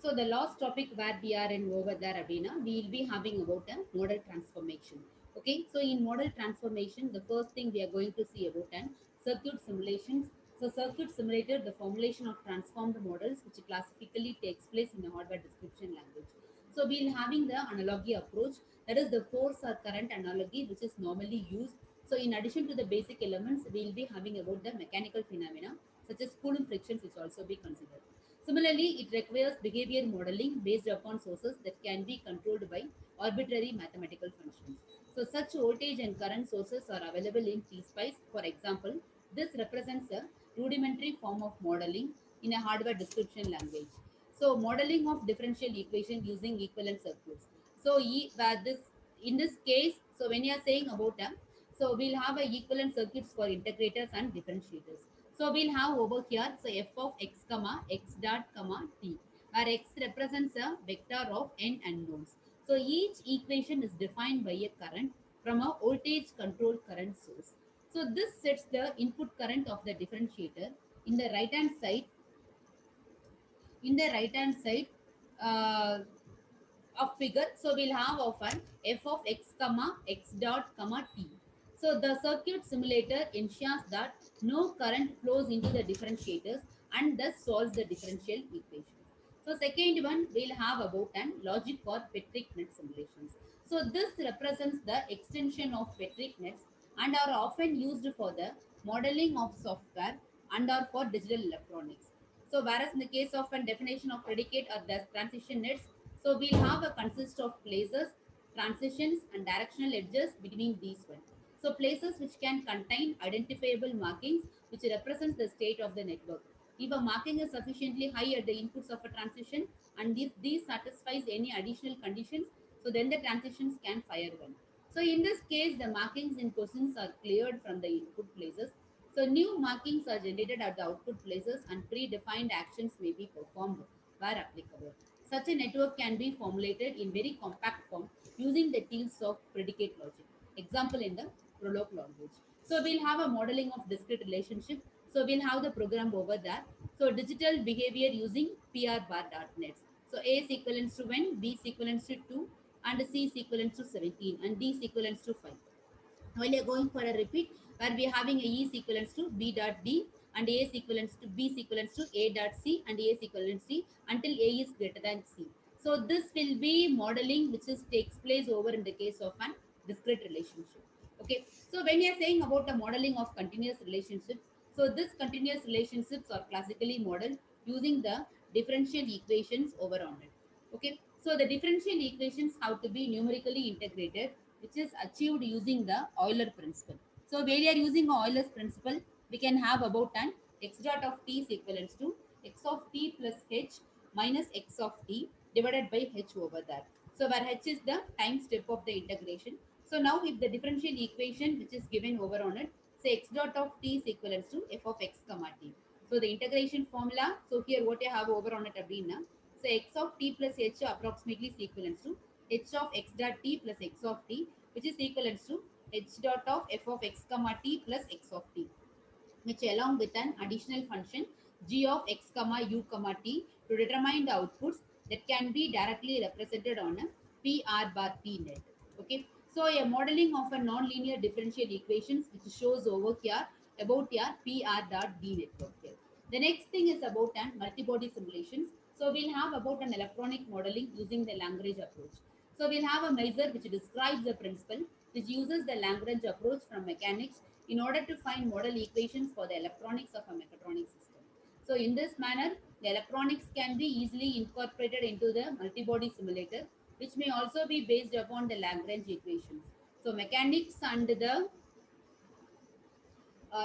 So the last topic where we are in over there, Abhina, we will be having about a model transformation. Okay, so in model transformation, the first thing we are going to see about an circuit simulations. So circuit simulator, the formulation of transformed models, which classically takes place in the hardware description language. So we'll having the analogy approach, that is the force or current analogy, which is normally used. So in addition to the basic elements, we'll be having about the mechanical phenomena, such as Coulomb frictions, which also be considered. Similarly, it requires behavior modeling based upon sources that can be controlled by arbitrary mathematical functions. So, such voltage and current sources are available in PSpice. For example, this represents a rudimentary form of modeling in a hardware description language. So, modeling of differential equation using equivalent circuits. So, where this in this case, so when you are saying about them, so we'll have a equivalent circuits for integrators and differentiators. So we'll have over here, so f of x comma x dot comma t, where x represents a vector of n unknowns. So each equation is defined by a current from a voltage controlled current source. So this sets the input current of the differentiator. In the right hand side, in the right hand side uh, of figure, so we'll have of an f of x comma x dot comma t. So the circuit simulator ensures that no current flows into the differentiators and thus solves the differential equation. So second one we'll have about an logic or Petric net simulations. So this represents the extension of Petric nets and are often used for the modeling of software and are for digital electronics. So whereas in the case of a definition of predicate or the transition nets, so we'll have a consist of places, transitions, and directional edges between these ones. So places which can contain identifiable markings which represents the state of the network. If a marking is sufficiently high at the inputs of a transition and if these satisfies any additional conditions, so then the transitions can fire one. So in this case, the markings in questions are cleared from the input places. So new markings are generated at the output places and predefined actions may be performed where applicable. Such a network can be formulated in very compact form using the tools of predicate logic. Example in the Prolog language. So we'll have a modeling of discrete relationship. So we'll have the program over there. So digital behavior using prbar.net. So A is equivalent to 1, B is equivalent to 2, and C is equivalent to 17, and D is equivalent to 5. While you're going for a repeat, where we are having a E is equivalent to B dot D and A is equivalent to B is equivalent to A dot C and A is equivalent to C until A is greater than C. So this will be modeling which is takes place over in the case of an discrete relationship. Okay. So when you are saying about the modeling of continuous relationships, so this continuous relationships are classically modeled using the differential equations over on it. Okay. So the differential equations have to be numerically integrated, which is achieved using the Euler principle. So where we are using Euler's principle, we can have about an x dot of t is equivalent to x of t plus h minus x of t divided by h over there. So where h is the time step of the integration. So now if the differential equation which is given over on it, say x dot of t is equivalent to f of x comma t. So the integration formula, so here what you have over on it abina. So x of t plus h approximately is equivalent to h of x dot t plus x of t, which is equivalent to h dot of f of x comma t plus x of t, which along with an additional function g of x comma u comma t to determine the outputs that can be directly represented on a PR bar T net. Okay, so a modeling of a nonlinear differential equations which shows over here about your PR dot D network here. The next thing is about an multibody simulations. So we'll have about an electronic modeling using the Lagrange approach. So we'll have a measure which describes the principle which uses the Lagrange approach from mechanics in order to find model equations for the electronics of a mechatronic system. So in this manner, the electronics can be easily incorporated into the multibody simulator, which may also be based upon the Lagrange equations. So mechanics and the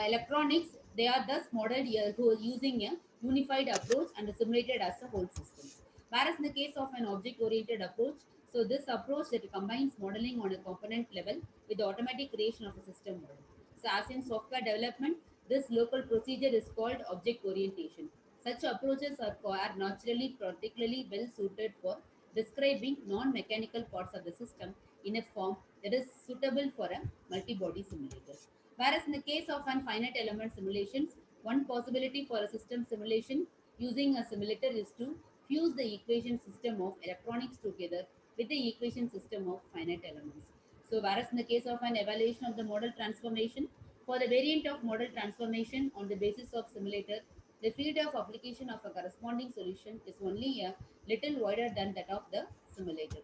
electronics, they are thus modeled here using a unified approach and simulated as a whole system. Whereas in the case of an object-oriented approach, so this approach that combines modeling on a component level with the automatic creation of a system model. So as in software development, this local procedure is called object orientation. Such approaches are naturally particularly well suited for describing non-mechanical parts of the system in a form that is suitable for a multi-body simulator. Whereas in the case of an finite element simulations, one possibility for a system simulation using a simulator is to fuse the equation system of electronics together with the equation system of finite elements. So, whereas in the case of an evaluation of the model transformation, for the variant of model transformation on the basis of simulator, the field of application of a corresponding solution is only a little wider than that of the simulator.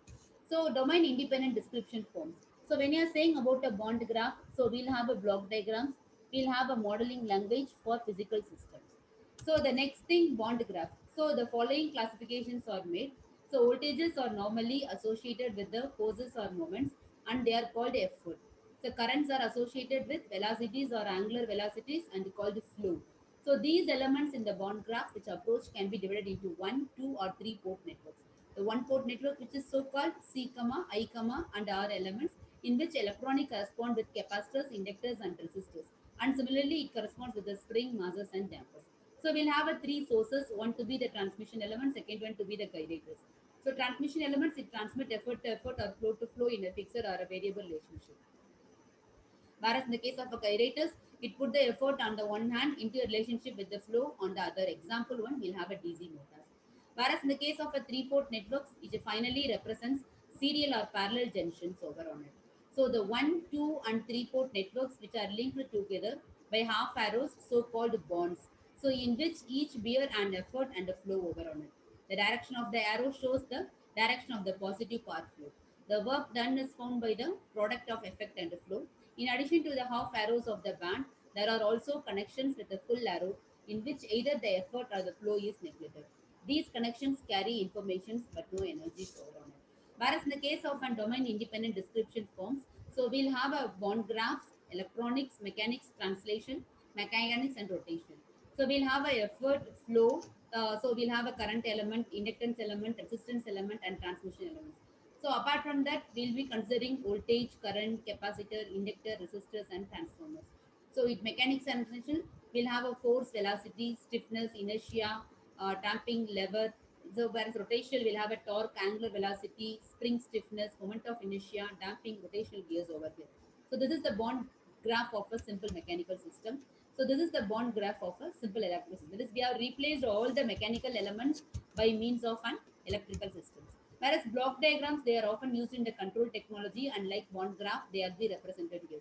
So, domain independent description forms. So, when you are saying about a bond graph, so we'll have a block diagrams, we'll have a modeling language for physical systems. So the next thing, bond graph. So the following classifications are made. So voltages are normally associated with the forces or moments and they are called effort. So currents are associated with velocities or angular velocities and called flow. So these elements in the bond graph which approach can be divided into one, two or three port networks. The one port network which is so called C, I, and R elements in which electronic correspond with capacitors, inductors and resistors. And similarly it corresponds with the spring, masses and dampers. So we'll have a three sources, one to be the transmission element, second one to be the guidators. So transmission elements, it transmit effort to effort or flow to flow in a fixed or a variable relationship. Whereas in the case of a gyrators, it put the effort on the one hand into a relationship with the flow on the other. Example one, we'll have a DC motors. Whereas in the case of a three-port networks, it finally represents serial or parallel junctions over on it. So the one, two, and three-port networks which are linked together by half arrows, so-called bonds. So in which each bear an effort and a flow over on it. The direction of the arrow shows the direction of the positive path flow. The work done is found by the product of effect and flow. In addition to the half arrows of the band, there are also connections with the full arrow in which either the effort or the flow is neglected. These connections carry information but no energy stored on it. Whereas in the case of a domain independent description forms, so we'll have a bond graphs, electronics, mechanics, translation, mechanics and rotation. So we'll have a effort flow. So we'll have a current element, inductance element, resistance element, and transmission element. So apart from that, we'll be considering voltage, current, capacitor, inductor, resistors, and transformers. So with mechanics and translation, we'll have a force, velocity, stiffness, inertia, damping, lever. So whereas rotational, we'll have a torque, angular velocity, spring stiffness, moment of inertia, damping, rotational gears over here. So this is the bond graph of a simple mechanical system. So this is the bond graph of a simple electrical system. That is, we have replaced all the mechanical elements by means of an electrical system. Whereas block diagrams, they are often used in the control technology, and like bond graph, they are the represented here.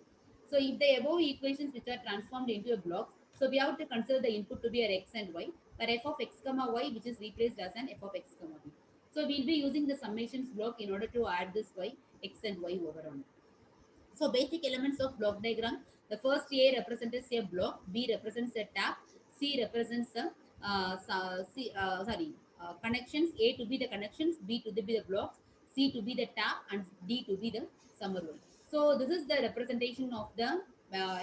So if the above equations which are transformed into a block, so we have to consider the input to be a x and y, where f of x comma y which is replaced as an f of x comma b. So we'll be using the summations block in order to add this y, x and y over on. So basic elements of block diagram. The first A represents a block, B represents a tap, C represents the connections. A to be the connections, B to be the blocks, C to be the tap, and D to be the summer one. So this is the representation of the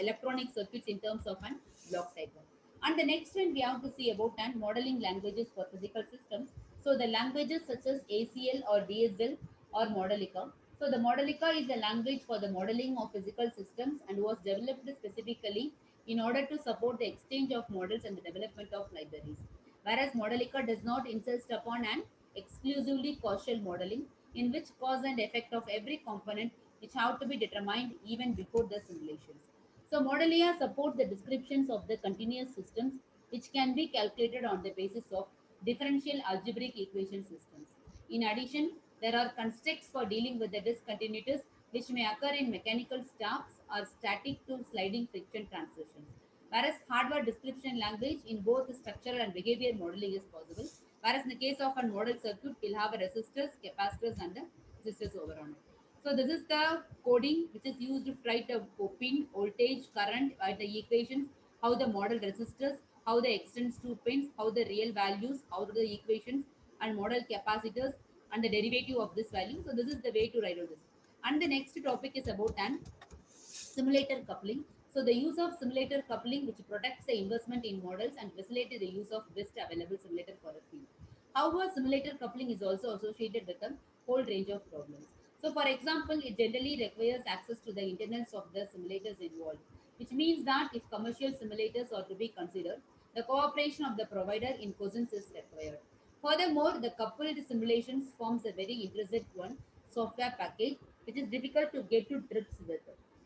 electronic circuits in terms of an block diagram. And the next one we have to see about and modeling languages for physical systems. So the languages such as ACL or DSL or Modelica. So the Modelica is a language for the modeling of physical systems and was developed specifically in order to support the exchange of models and the development of libraries. Whereas Modelica does not insist upon an exclusively causal modeling in which cause and effect of every component which have to be determined even before the simulations. So Modelia supports the descriptions of the continuous systems which can be calculated on the basis of differential algebraic equation systems. In addition, there are constructs for dealing with the discontinuities which may occur in mechanical states or static to sliding friction transitions. Whereas hardware description language in both structural and behavior modeling is possible. Whereas in the case of a model circuit, we'll have a resistors, capacitors, and the resistors over on it. So this is the coding which is used to write the pin, voltage, current, the equations, how the model resistors, how the extends to pins, how the real values, how the equations, and model capacitors, and the derivative of this value. So this is the way to write all this. And the next topic is about an simulator coupling. So the use of simulator coupling which protects the investment in models and facilitates the use of best available simulator for a field. However, simulator coupling is also associated with a whole range of problems. So for example, it generally requires access to the internals of the simulators involved, which means that if commercial simulators are to be considered, the cooperation of the provider in questions is required. Furthermore, the coupled simulations forms a very intrinsic one software package which is difficult to get to grips with.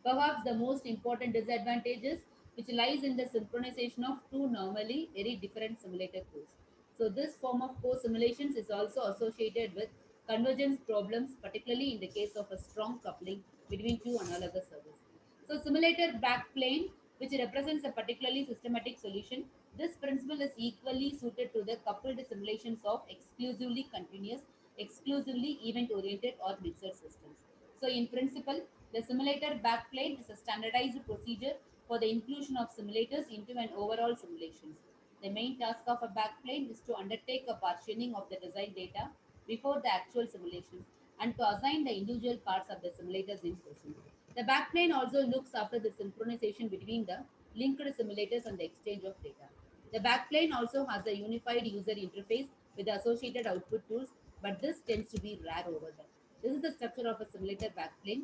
Perhaps the most important disadvantage is which lies in the synchronization of two normally very different simulator codes. So this form of co-simulations is also associated with convergence problems, particularly in the case of a strong coupling between two analogous servers. So simulator backplane, which represents a particularly systematic solution, this principle is equally suited to the coupled simulations of exclusively continuous, exclusively event-oriented or mixed systems. So in principle, the simulator backplane is a standardized procedure for the inclusion of simulators into an overall simulations. The main task of a backplane is to undertake a partitioning of the design data before the actual simulations and to assign the individual parts of the simulators in question. The backplane also looks after the synchronization between the linked simulators and the exchange of data. The backplane also has a unified user interface with the associated output tools, but this tends to be rare over there. This is the structure of a simulator backplane.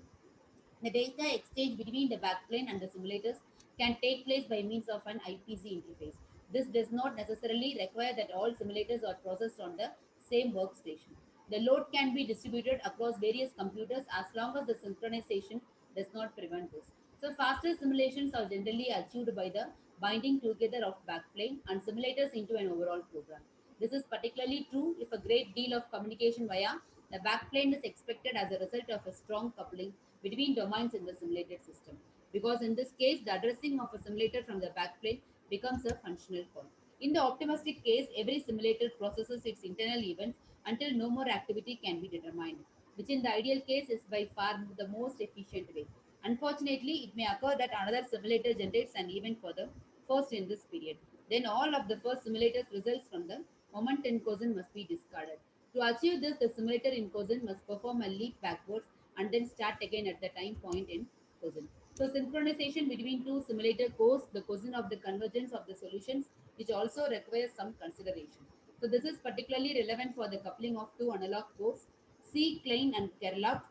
The data exchange between the backplane and the simulators can take place by means of an IPC interface. This does not necessarily require that all simulators are processed on the same workstation. The load can be distributed across various computers as long as the synchronization does not prevent this. So faster simulations are generally achieved by the binding together of backplane and simulators into an overall program. This is particularly true if a great deal of communication via the backplane is expected as a result of a strong coupling between domains in the simulated system. Because in this case, the addressing of a simulator from the backplane becomes a functional call. In the optimistic case, every simulator processes its internal events until no more activity can be determined, which in the ideal case is by far the most efficient way. Unfortunately, it may occur that another simulator generates an event for the first in this period. Then all of the first simulator's results from the moment in question must be discarded. To achieve this, the simulator in question must perform a leap backwards and then start again at the time point in question. So synchronization between two simulator cores, the question of the convergence of the solutions, which also requires some consideration. So this is particularly relevant for the coupling of two analog cores, C. Klein and Kerlach.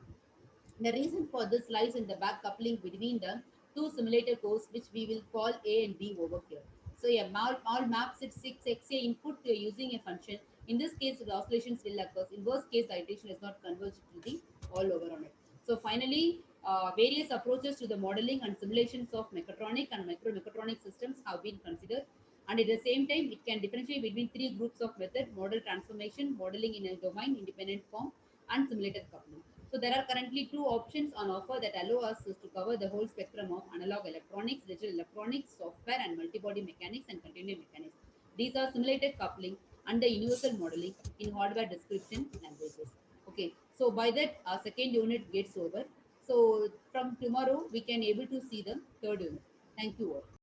The reason for this lies in the back coupling between the two simulator cores, which we will call A and B over here. So a all maps its 6xa input to using a function. In this case, the oscillations will occur. In worst case, the iteration is not converged to the all over on it. So finally, various approaches to the modeling and simulations of mechatronic and micromechatronic systems have been considered. And at the same time, it can differentiate between three groups of method: model transformation, modeling in a domain independent form, and simulated coupling. So there are currently two options on offer that allow us to cover the whole spectrum of analog electronics, digital electronics, software, and multi-body mechanics and continuum mechanics. These are simulated coupling and the universal modeling in hardware description languages. Okay, so by that our second unit gets over. So from tomorrow we can able to see the third unit. Thank you all.